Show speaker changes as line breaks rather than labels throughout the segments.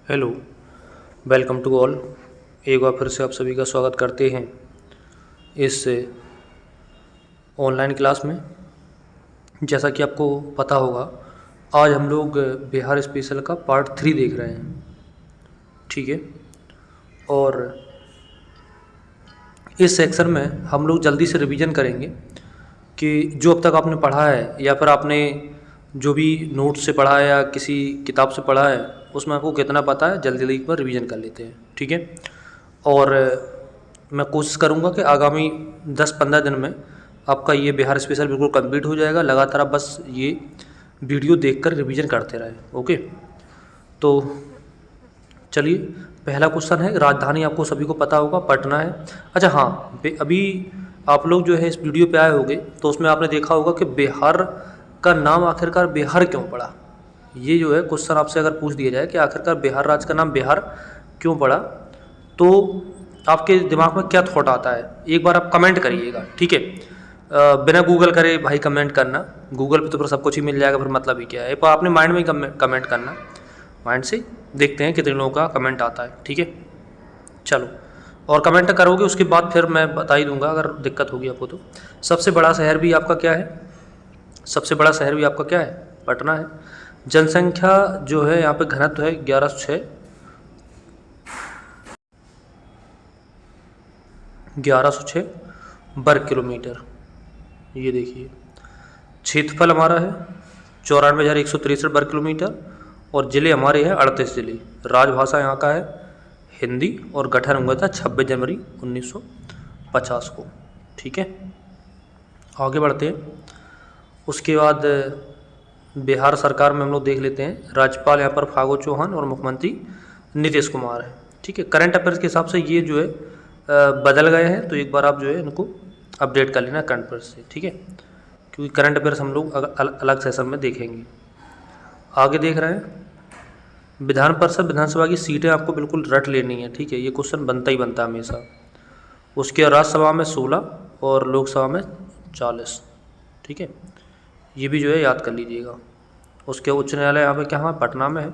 Hello, welcome to all. एक बार फिर से आप सभी का स्वागत करते हैं इस ऑनलाइन क्लास में। जैसा कि आपको पता होगा, आज हम लोग बिहार स्पेशल का पार्ट 3 देख रहे हैं। ठीक है, और इस सेक्शन में हम लोग जल्दी से रिवीजन करेंगे कि जो अब तक आपने पढ़ा है या फिर आपने जो भी नोट से पढ़ा है या किसी किताब से पढ़ा है उसमें आपको कितना पता है, जल्दी जल्दी एक बार रिवीजन कर लेते हैं। ठीक है, और मैं कोशिश करूँगा कि आगामी 10-15 दिन में आपका ये बिहार स्पेशल बिल्कुल कंप्लीट हो जाएगा। लगातार आप बस ये वीडियो देखकर रिवीजन करते रहें। ओके, तो चलिए, पहला क्वेश्चन है, राजधानी आपको सभी को पता होगा पटना है। अच्छा हाँ, अभी आप लोग जो है इस वीडियो पे आए होंगे तो उसमें आपने देखा होगा कि बिहार का नाम आखिरकार बिहार क्यों पड़ा। ये जो है क्वेश्चन आपसे अगर पूछ दिया जाए कि आखिरकार बिहार राज्य का नाम बिहार क्यों पड़ा, तो आपके दिमाग में क्या थॉट आता है, एक बार आप कमेंट करिएगा। ठीक है, बिना गूगल करे भाई कमेंट करना। गूगल पे तो फिर सब कुछ ही मिल जाएगा, फिर मतलब ही क्या है। पर आपने माइंड में ही कमेंट करना, माइंड से। देखते हैं कितने लोगों का कमेंट आता है। ठीक है, चलो, और कमेंट करोगे उसके बाद फिर मैं बता ही दूंगा अगर दिक्कत होगी आपको तो। सबसे बड़ा शहर भी आपका क्या है? सबसे बड़ा शहर भी आपका क्या है? पटना है। जनसंख्या जो है यहाँ पे घनत्व है 1106 वर्ग किलोमीटर। ये देखिए, क्षेत्रफल हमारा है 94,163 वर्ग किलोमीटर, और ज़िले हमारे हैं 38 ज़िले। राजभाषा यहाँ का है हिंदी, और गठन हुआ था 26 जनवरी 1950 को। ठीक है, आगे बढ़ते हैं। उसके बाद बिहार सरकार में हम लोग देख लेते हैं, राज्यपाल यहाँ पर फागू चौहान और मुख्यमंत्री नीतीश कुमार है। ठीक है, करंट अफेयर्स के हिसाब से ये जो है बदल गए हैं, तो एक बार आप जो है इनको अपडेट कर लेना करंट अफेयर्स से। ठीक है, क्योंकि करंट अफेयर्स हम लोग अलग सेशन में देखेंगे। आगे देख रहे हैं, विधान परिषद विधानसभा की सीटें आपको बिल्कुल रट लेनी है। ठीक है, ये क्वेश्चन बनता ही बनता है हमेशा। उसके राज्यसभा में 16 और लोकसभा में 40। ठीक है, ये भी जो है याद कर लीजिएगा। उसके उच्च न्यायालय यहाँ पे क्या है? पटना में है।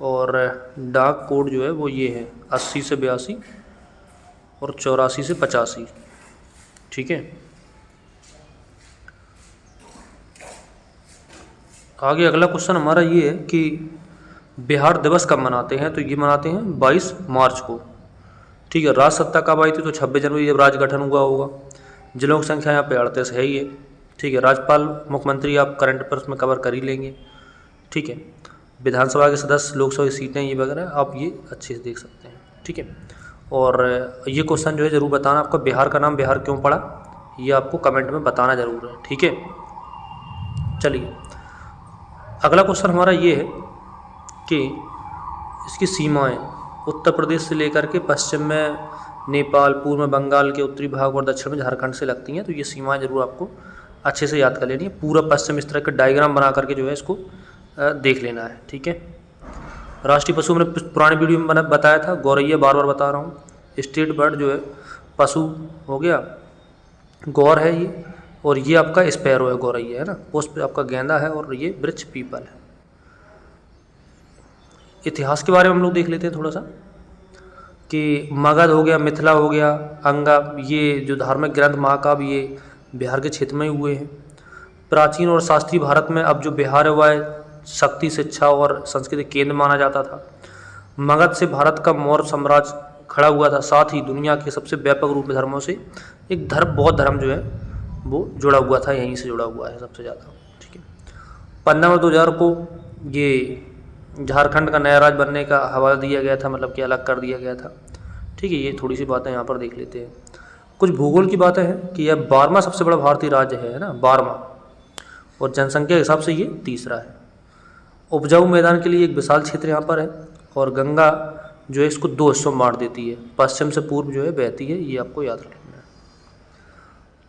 और डाक कोड जो है वो ये है 80 से 82 और 84 से 85। ठीक है, आगे अगला क्वेश्चन हमारा ये है कि बिहार दिवस कब मनाते हैं? तो ये मनाते हैं 22 मार्च को। ठीक है, राज्य सत्ता कब आई थी? तो 26 जनवरी, जब राज्य गठन हुआ होगा। जिलों की संख्या यहाँ पे 38 है ही है। ठीक है, राज्यपाल मुख्यमंत्री आप करंट अफेयर्स में कवर कर ही लेंगे। ठीक है, विधानसभा के सदस्य, लोकसभा की सीटें, ये वगैरह आप ये अच्छे से देख सकते हैं। ठीक है, और ये क्वेश्चन जो है ज़रूर बताना, आपका बिहार का नाम बिहार क्यों पड़ा, ये आपको कमेंट में बताना ज़रूर है। ठीक है, चलिए, अगला क्वेश्चन हमारा ये है कि इसकी सीमाएं उत्तर प्रदेश से लेकर के पश्चिम में नेपाल, पूर्व में बंगाल के उत्तरी भाग और दक्षिण में झारखंड से लगती हैं। तो ये सीमाएं जरूर आपको अच्छे से याद कर लेनी है। पूरा पश्चिम इस तरह के डायग्राम बना करके जो है इसको देख लेना है। ठीक है, राष्ट्रीय पशु मैंने पुराने वीडियो में बताया था, गौरैया बार बार बता रहा हूँ। स्टेट बर्ड जो है पशु हो गया, गौर है ये, और ये आपका स्पैरो है, गौरैया है ना। उस पर आपका गेंदा है, और ये वृक्ष पीपल है। इतिहास के बारे में हम लोग देख लेते हैं थोड़ा सा, कि मगध हो गया, मिथिला हो गया, अंगा, ये जो धार्मिक ग्रंथ महाकाव्य ये बिहार के क्षेत्र में ही हुए हैं। प्राचीन और शास्त्रीय भारत में अब जो बिहार है वह शक्ति, शिक्षा और संस्कृति केंद्र माना जाता था। मगध से भारत का मौर्य साम्राज्य खड़ा हुआ था। साथ ही दुनिया के सबसे व्यापक रूप में धर्मों से एक धर्म, बौद्ध धर्म जो है वो जुड़ा हुआ था, यहीं से जुड़ा हुआ है सबसे ज़्यादा। ठीक है, 15 और 2000 को ये झारखंड का नया राज्य बनने का हवाला दिया गया था, मतलब कि अलग कर दिया गया था। ठीक है, ये थोड़ी सी बातें यहाँ पर देख लेते हैं। कुछ भूगोल की बातें हैं कि यह 12वां सबसे बड़ा भारतीय राज्य है ना, 12वां, और जनसंख्या के हिसाब से ये तीसरा है। उपजाऊ मैदान के लिए एक विशाल क्षेत्र यहाँ पर है, और गंगा जो है इसको 2 हिस्सों में बांट देती है, पश्चिम से पूर्व जो है बहती है, ये आपको याद रखना है।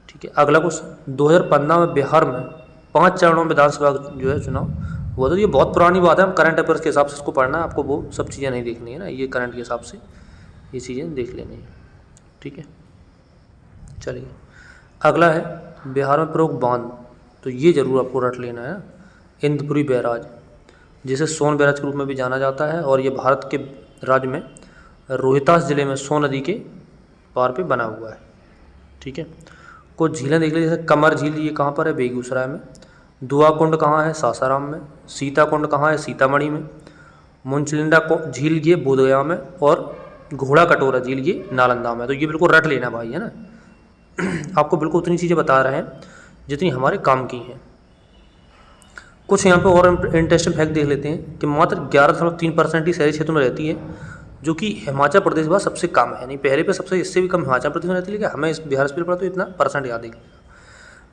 ठीक है, अगला क्वेश्चन, 2015 में बिहार में 5 चरणों में विधानसभा जो है चुनाव हुआ। तो ये बहुत पुरानी बात है, हम करंट अफेयर्स के हिसाब से इसको पढ़ना है, आपको वो सब चीज़ें नहीं देखनी है ना, ये करंट के हिसाब से ये चीज़ें देख लेनी है। ठीक है, चलिए, अगला है बिहार में प्रमुख बांध, तो ये जरूर आपको रट लेना है। इंद्रपुरी बैराज, जिसे सोन बैराज के रूप में भी जाना जाता है, और ये भारत के राज्य में रोहतास जिले में सोन नदी के पार पे बना हुआ है। ठीक है, कुछ झीलें देख लीजिए, जैसे कमर झील, ये कहाँ पर है? बेगूसराय में। दुआ कुंड कहाँ है? सासाराम में। सीता कुंड कहाँ है? सीतामढ़ी में। मुंचलिंडा झील ये बोधगया में, और घोड़ा कटोरा झील ये नालंदा में। तो ये बिल्कुल रट लेना भाई, है ना। आपको बिल्कुल उतनी चीज़ें बता रहे हैं जितनी हमारे काम की हैं। कुछ यहाँ पे और इंटरेस्टिंग फैक्ट देख लेते हैं कि मात्र 11.3% ही शहरी क्षेत्र में रहती है, जो कि हिमाचल प्रदेश के बाद सबसे कम है। नहीं, पहले पे सबसे, इससे भी कम हिमाचल प्रदेश में रहती है, लेकिन हमें इस बिहार स्पेल पर तो इतना परसेंट याद है।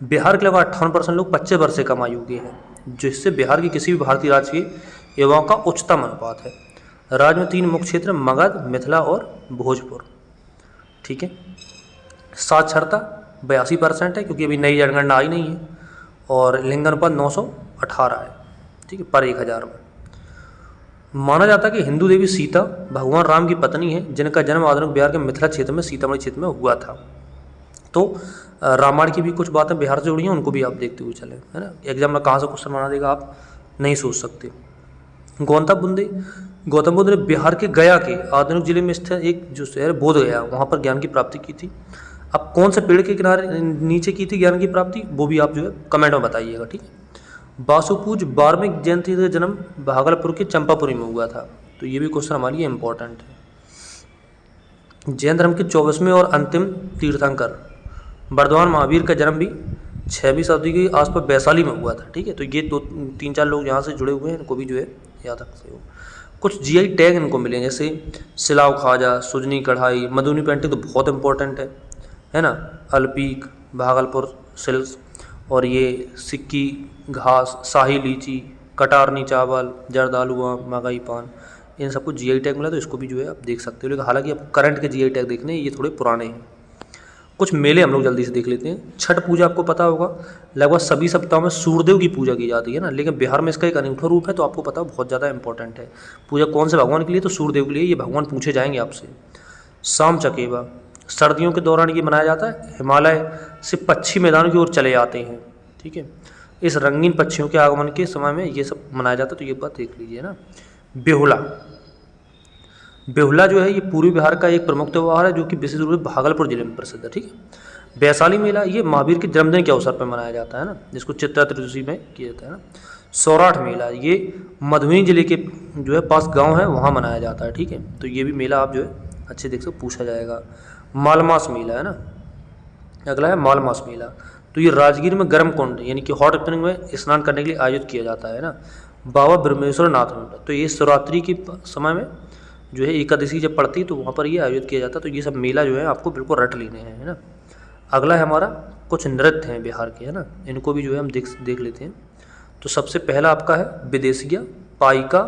बिहार के लगभग 58% लोग 25 वर्ष से कम आयु के हैं, जिससे बिहार के किसी भी भारतीय राज्य के युवाओं का उच्चतम अनुपात है। राज्य में 3 मुख्य क्षेत्र, मगध, मिथिला और भोजपुर। ठीक है, साक्षरता 82% है, क्योंकि अभी नई जनगणना आई नहीं है, और लिंग अनुपात 918 है। ठीक है, पर 1000 में। माना जाता है कि हिंदू देवी सीता भगवान राम की पत्नी है, जिनका जन्म आधुनिक बिहार के मिथिला क्षेत्र में सीतामढ़ी क्षेत्र में हुआ था। तो रामायण की भी कुछ बातें बिहार से जुड़ी हैं, उनको भी आप देखते हुए चलें, है ना। एग्जाम में कहाँ से क्वेश्चन बना देगा आप नहीं सोच सकते। गौतम बुद्ध ने बिहार के गया के आधुनिक जिले में स्थित एक जो शहर बोधगया, वहाँ पर ज्ञान की प्राप्ति की थी। अब कौन से पेड़ के किनारे नीचे की थी ज्ञान की प्राप्ति, वो भी आप जो है कमेंट में बताइएगा। ठीक है, वासुपूज वाल्मीकि जयंती का जन्म भागलपुर के चंपापुरी में हुआ था। तो ये भी क्वेश्चन हमारे लिए इम्पोर्टेंट है। जैन धर्म के 24वें और अंतिम तीर्थंकर बर्धमान महावीर का जन्म भी 6वीं शताब्दी के आसपास वैशाली में हुआ था। ठीक है, तो ये 2-3-4 लोग यहाँ से जुड़े हुए हैं, इनको भी जो है याद रख सकते हो। कुछ जीआई टैग इनको मिले, जैसे सिलाव खाजा, सुजनी कढ़ाई, मधुबनी पेंटिंग तो बहुत इंपॉर्टेंट है ना। अलपीक, भागलपुर सिल्क, और ये सिक्की घास, शाही लीची, कटारनी चावल, जर्दालू आम, मगई पान, इन सबको जीआई टैग मिला। तो इसको भी जो है आप देख सकते हो, लेकिन हालांकि आप करंट के जीआई टैग देखने, ये थोड़े पुराने हैं। कुछ मेले हम लोग जल्दी से देख लेते हैं। छठ पूजा आपको पता होगा, लगभग सभी सप्ताहों में सूर्यदेव की पूजा की जाती है ना, लेकिन बिहार में इसका एक अनूठा रूप है, तो आपको पता बहुत ज़्यादा इंपॉर्टेंट है। पूजा कौन से भगवान के लिए? तो सूर्यदेव के लिए। ये भगवान पूछे जाएंगे आपसे। शाम चकेबा सर्दियों के दौरान ये मनाया जाता है, हिमालय से पक्षी मैदानों की ओर चले आते हैं। ठीक है, इस रंगीन पक्षियों के आगमन के समय में ये सब मनाया जाता है, तो ये बात देख लीजिए ना। बेहुला जो है ये पूर्वी बिहार का एक प्रमुख त्यौहार है, जो कि विशेष रूप से भागलपुर जिले में प्रसिद्ध है। ठीक है, वैशाली मेला ये महावीर के जन्मदिन के अवसर पर मनाया जाता है ना, जिसको चित्रा त्रयोदशी में किया जाता है ना। सौराठ मेला ये मधुबनी जिले के जो है पास गांव है, वहाँ मनाया जाता है। ठीक है, तो ये भी मेला आप जो है अच्छे देख सकते, पूछा जाएगा। मालमास मेला है ना, अगला है मालमास मेला। तो ये राजगीर में गर्म कुंड यानी कि हॉट स्प्रिंग में स्नान करने के लिए आयोजित किया जाता है ना। बाबा ब्रह्मेश्वर नाथ मेला, तो ये शिवरात्रि के समय में जो है एकादशी जब पड़ती है, तो वहाँ पर ये आयोजित किया जाता है। तो ये सब मेला जो है आपको बिल्कुल रट लेने हैं, है ना। अगला है हमारा कुछ नृत्य हैं बिहार के, है ना, इनको भी जो है हम देख लेते हैं। तो सबसे पहला आपका है विदेशिया, पाइका,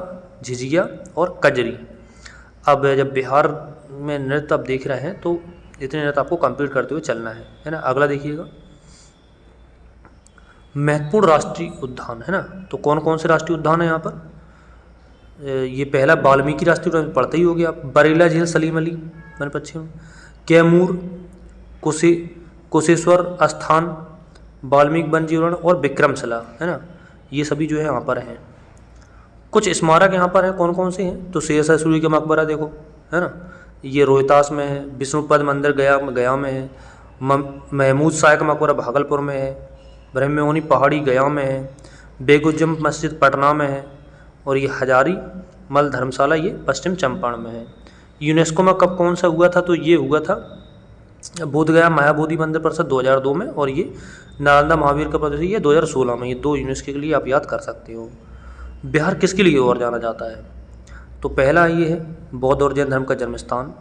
झिझिया और कजरी। अब जब बिहार में नृत्य आप देख रहे हैं, तो इतने नृत्य आपको कंप्लीट करते हुए चलना है ना। अगला देखिएगा, महत्वपूर्ण राष्ट्रीय उद्यान, है ना। तो कौन कौन से राष्ट्रीय उद्यान है यहाँ पर? ये पहला वाल्मीकि राष्ट्रीय उद्यान पढ़ते ही हो गया आप। बरेला झील सलीम अली वन पश्चिम, कैमूर, कुशेश्वर स्थान, वाल्मीकि वन जीवन और विक्रमशिला, है ना। ये सभी जो है यहाँ पर हैं। कुछ स्मारक यहाँ पर हैं, कौन कौन से हैं? तो शेरशाह सूरी का मकबरा देखो, है ना, ये रोहतास में है। विष्णुपद मंदिर गया में है। महमूद शाह का मकबरा भागलपुर में है। ब्रह्मयोनी पहाड़ी गया में है। बेगुजम मस्जिद पटना में है। और ये हजारी मल धर्मशाला ये पश्चिम चंपारण में है। यूनेस्को में कब कौन सा हुआ था? तो ये हुआ था बोधगया महाबोधि मंदिर परिषद 2002 में, और ये नालंदा महावीर का प्रदर्शनी ये 2016 में। ये 2 यूनेस्को के लिए आप याद कर सकते हो। बिहार किसके लिए और जाना जाता है? तो पहला ये है बौद्ध और जैन धर्म का जन्म स्थान,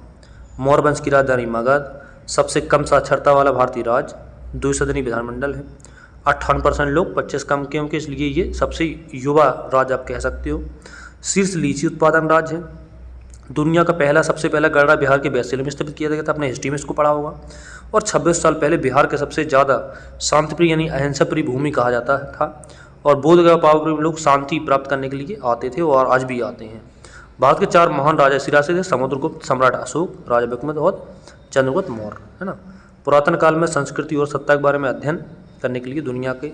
मौर्य वंश की राजधानी मगध, सबसे कम साक्षरता वाला भारतीय राज्य, द्विसदनी विधानमंडल है, 58% लोग 25 कम के होंगे, इसलिए ये सबसे युवा राज्य आप कह सकते हो। शीर्ष लीची उत्पादन राज्य है। दुनिया का सबसे पहला गणना बिहार के वैशाली में स्थापित किया गया था, अपने हिस्ट्री में इसको पढ़ा होगा। और 26 साल पहले बिहार के सबसे ज़्यादा शांतिप्रिय यानी अहिंसा प्रिय भूमि कहा जाता था। और बोधगया पावापुरी में लोग शांति प्राप्त करने के लिए आते थे और आज भी आते हैं। भारत के 4 महान राजा सिरासे थे, समुद्रगुप्त, सम्राट अशोक, राजा विक्रमादित्य और चंद्रगुप्त मौर्य, है ना। पुरातन काल में संस्कृति और सत्ता के बारे में अध्ययन करने के लिए दुनिया के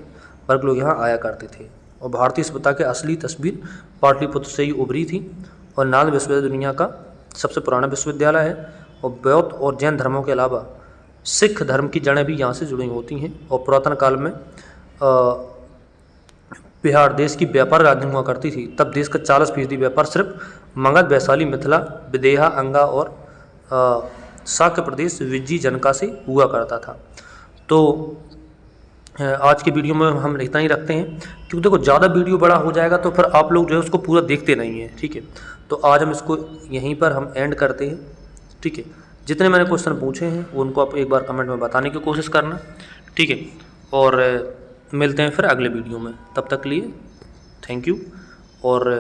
वर्ग लोग यहाँ आया करते थे। और भारतीय सभ्यता की असली तस्वीर पाटलिपुत्र से ही उभरी थी। और नालंदा विश्वविद्यालय दुनिया का सबसे पुराना विश्वविद्यालय है और बौद्ध और जैन धर्मों के अलावा सिख धर्म की जड़ें भी यहाँ से जुड़ी होती हैं। और पुरातन काल में बिहार देश की व्यापार राजधानी हुआ करती थी। तब देश का 40% व्यापार सिर्फ मगध, वैशाली, मिथिला, विदेहा, अंगा और शाक्य प्रदेश, विज्जी, जनका से हुआ करता था। तो आज की वीडियो में हम इतना ही रखते हैं, क्योंकि देखो ज़्यादा वीडियो बड़ा हो जाएगा तो फिर आप लोग जो है उसको पूरा देखते नहीं हैं, ठीक है। तो आज हम इसको यहीं पर हम एंड करते हैं, ठीक है। जितने मैंने क्वेश्चन पूछे हैं उनको आप एक बार कमेंट में बताने की कोशिश करना, ठीक है। और मिलते हैं फिर अगले वीडियो में, तब तक के लिए थैंक यू। और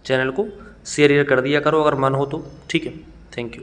चैनल को शेयर कर दिया करो अगर मन हो तो, ठीक है। Thank you.